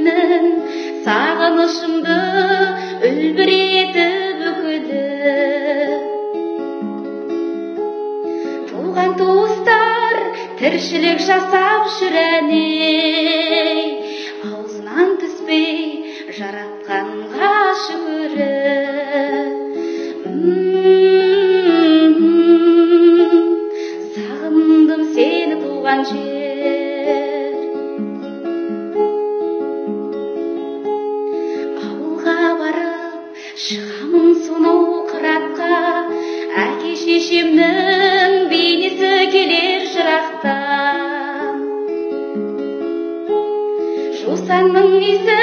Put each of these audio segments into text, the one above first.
күнін, сағынышымды үлбіретіп үкілі. Туған туыстар тіршілік жасап жүрәней, аузынан түспей жаратқанға шүкірі. Сағындым сені туған жер. Ауылға барып шығамын сонау қыратқа, әке шешемнің бейнесі келер жырақтан. Жусанның иісі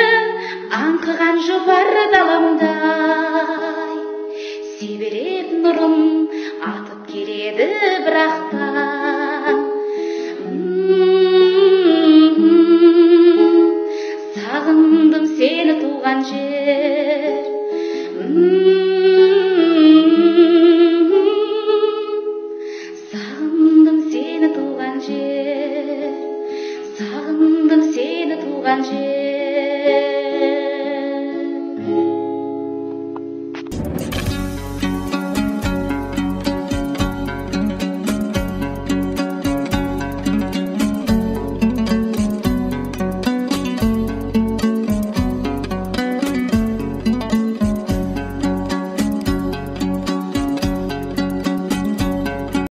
аңқыған жұпар даламдай, себерек нұрын атып келеді бірақтан. Сағындым сені туған жер. Сағындым сені туған жер. Сағындым сені туған жер.